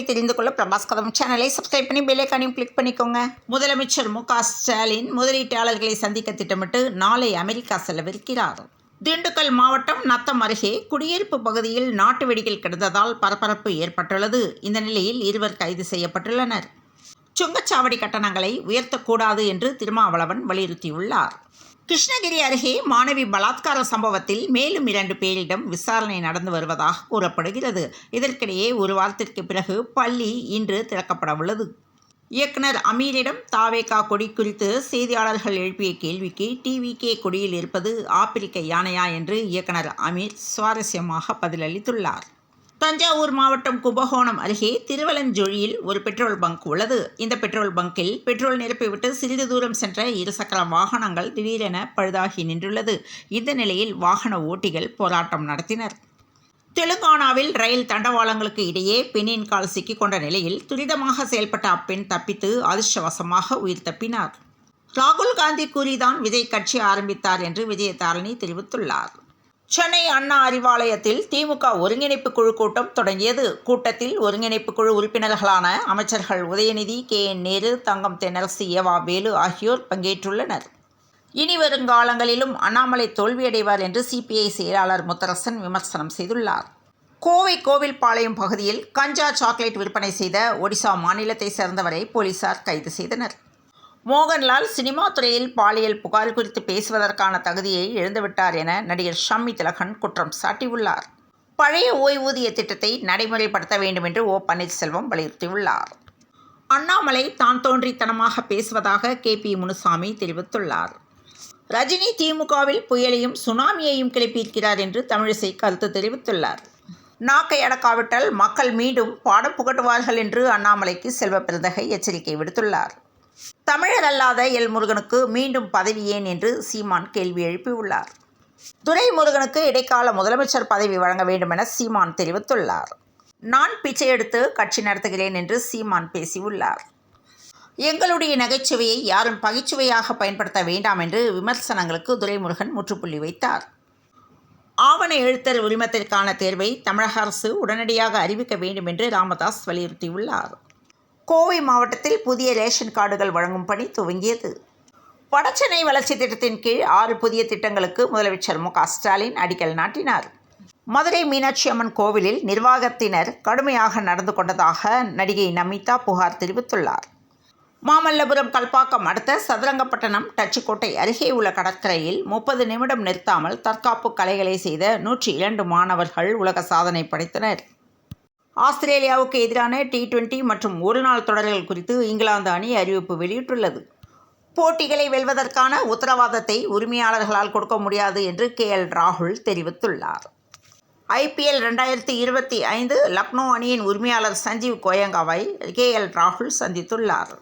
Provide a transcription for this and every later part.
தெரிந்து கொள்ள பிரபாஸ் கதம் சேனலை சப்ஸ்கிரைப் பண்ணி பெல் ஐகானையும் கிளிக் பண்ணிக்கோங்க. முதலமைச்சர் ஸ்டாலின் முதலீட்டாளர்களை சந்திக்க திட்டமிட்டு நாளை அமெரிக்கா செல்லவிருக்கிறார். திண்டுக்கல் மாவட்டம் நத்தம் அருகே குடியிருப்பு பகுதியில் நாட்டு வெடிகள் கிடந்ததால் பரபரப்பு ஏற்பட்டுள்ளது. இந்த நிலையில் 2 கைது செய்யப்பட்டுள்ளனர். சுங்கச்சாவடி கட்டணங்களை உயர்த்தக்கூடாது என்று திருமாவளவன் வலியுறுத்தியுள்ளார். கிருஷ்ணகிரி அருகே மாணவி பலாத்கார சம்பவத்தில் மேலும் 2 பேரிடம் விசாரணை நடந்து வருவதாக கூறப்படுகிறது. இதற்கிடையே ஒரு வாரத்திற்கு பிறகு பள்ளி இன்று திறக்கப்பட உள்ளது. இயக்குனர் அமீரிடம் தாவேகா கொடி குறித்து செய்தியாளர்கள் எழுப்பிய கேள்விக்கு டிவிகே கொடியில் இருப்பது ஆப்பிரிக்க யானையா என்று இயக்குனர் அமீர் சுவாரஸ்யமாக பதிலளித்துள்ளார். தஞ்சாவூர் மாவட்டம் கும்பகோணம் அருகே திருவலஞ்சொழியில் ஒரு பெட்ரோல் பங்க் உள்ளது. இந்த பெட்ரோல் பங்கில் பெட்ரோல் நிரப்பிவிட்டு சிறிது தூரம் சென்ற 2 சக்கர வாகனங்கள் திடீரென பழுதாகி நின்றுள்ளது. இந்த நிலையில் வாகன ஓட்டிகள் போராட்டம் நடத்தினர். தெலுங்கானாவில் ரயில் தண்டவாளங்களுக்கு இடையே பெண்ணின் கால் சிக்கிக் கொண்ட நிலையில் துரிதமாக செயல்பட்ட அப்பெண் தப்பித்து அதிர்ஷ்டவசமாக உயிர் தப்பினார். ராகுல் காந்தி கூறிதான் விஜய் கட்சி ஆரம்பித்தார் என்று விஜயதாரணி தெரிவித்துள்ளார். சென்னை அண்ணா அறிவாலயத்தில் திமுக ஒருங்கிணைப்பு குழு கூட்டம் தொடங்கியது. கூட்டத்தில் ஒருங்கிணைப்பு குழு உறுப்பினர்களான அமைச்சர்கள் உதயநிதி, KN நேரு, தங்கம் தென்னரசு, ஏவா வேலு ஆகியோர் பங்கேற்றுள்ளனர். இனி வருங்காலங்களிலும் அண்ணாமலை தோல்வியடைவார் என்று CPI செயலாளர் முத்தரசன் விமர்சனம் செய்துள்ளார். கோவை கோவில்பாளையம் பகுதியில் கஞ்சா சாக்லேட் விற்பனை செய்த ஒடிசா மாநிலத்தை சேர்ந்தவரை போலீசார் கைது செய்தனர். மோகன்லால் சினிமா துறையில் பாலியல் புகார் குறித்து பேசுவதற்கான தகுதியை இழந்துவிட்டார் என நடிகர் ஷம்மி திலகன் குற்றம் சாட்டியுள்ளார். பழைய ஓய்வூதிய திட்டத்தை நடைமுறைப்படுத்த வேண்டும் என்று பன்னீர்செல்வம் வலியுறுத்தியுள்ளார். அண்ணாமலை தான் தோன்றித்தனமாக பேசுவதாக KP முனுசாமி தெரிவித்துள்ளார். ரஜினி திமுகவில் புயலையும் சுனாமியையும் கிளப்பியிருக்கிறார் என்று தமிழிசை கருத்து தெரிவித்துள்ளார். நாக்கை அடக்காவிட்டால் மக்கள் மீண்டும் பாடம் புகட்டுவார்கள் என்று அண்ணாமலைக்கு செல்வ பெருந்தகை எச்சரிக்கை விடுத்துள்ளார். தமிழர் அல்லாத முருகனுக்கு மீண்டும் பதவி ஏன் என்று சீமான் கேள்வி எழுப்பியுள்ளார். துரைமுருகனுக்கு இடைக்கால முதலமைச்சர் பதவி வழங்க வேண்டும் என சீமான் தெரிவித்துள்ளார். நான் பிச்சை எடுத்து கட்சி நடத்துகிறேன் என்று சீமான் பேசியுள்ளார். எங்களுடைய நகைச்சுவையை யாரும் பகைச்சுவையாக பயன்படுத்த வேண்டாம் என்று விமர்சனங்களுக்கு துரைமுருகன் முற்றுப்புள்ளி வைத்தார். ஆவண எழுத்தர் உரிமத்திற்கான தேர்வை தமிழக அரசு உடனடியாக அறிவிக்க வேண்டும் என்று ராமதாஸ் வலியுறுத்தியுள்ளார். கோவை மாவட்டத்தில் புதிய ரேஷன் கார்டுகள் வழங்கும் பணி துவங்கியது. வடசென்னை வளர்ச்சி திட்டத்தின் கீழ் 6 புதிய திட்டங்களுக்கு முதலமைச்சர் ஸ்டாலின் அடிக்கல் நாட்டினார். மதுரை மீனாட்சி அம்மன் கோவிலில் நிர்வாகத்தினர் கடுமையாக நடந்து கொண்டதாக நடிகை நமிதா புகார் தெரிவித்துள்ளார். மாமல்லபுரம் கல்பாக்கம் அடுத்த சதுரங்கப்பட்டினம் டச்சுக்கோட்டை அருகே உள்ள கடற்கரையில் 30 நிமிடம் நிறுத்தாமல் தற்காப்பு கலைகளை செய்த 102 மாணவர்கள் உலக சாதனை படைத்தனர். ஆஸ்திரேலியாவுக்கு எதிரான T20 மற்றும் ஒருநாள் தொடர்கள் குறித்து இங்கிலாந்து அணி அறிவிப்பு வெளியிட்டுள்ளது. போட்டிகளை வெல்வதற்கான உத்தரவாதத்தை உரிமையாளர்களால் கொடுக்க முடியாது என்று KL ராகுல் தெரிவித்துள்ளார். IPL 2025 லக்னோ அணியின் உரிமையாளர் சஞ்சீவ் கோயங்காவை KL ராகுல் சந்தித்துள்ளார்.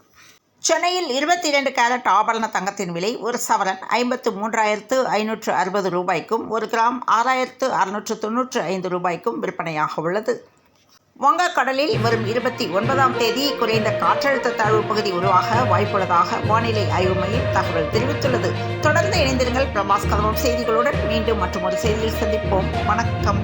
சென்னையில் 22 கேரட் ஆபரண தங்கத்தின் விலை ஒரு சவரன் 53,560 ரூபாய்க்கும் 1 கிராம் 6,695 ரூபாய்க்கும் விற்பனையாக உள்ளது. வங்கக்கடலில் வரும் 29ஆம் தேதி குறைந்த காற்றழுத்த தாழ்வு பகுதி உருவாக வாய்ப்புள்ளதாக வானிலை ஆய்வு மையம் தகவல் தெரிவித்துள்ளது. தொடர்ந்து இணைந்திருங்கள் பிரபாஸ் கதம் செய்திகளுடன். மீண்டும் மற்றொரு செய்தியில் சந்திப்போம். வணக்கம்.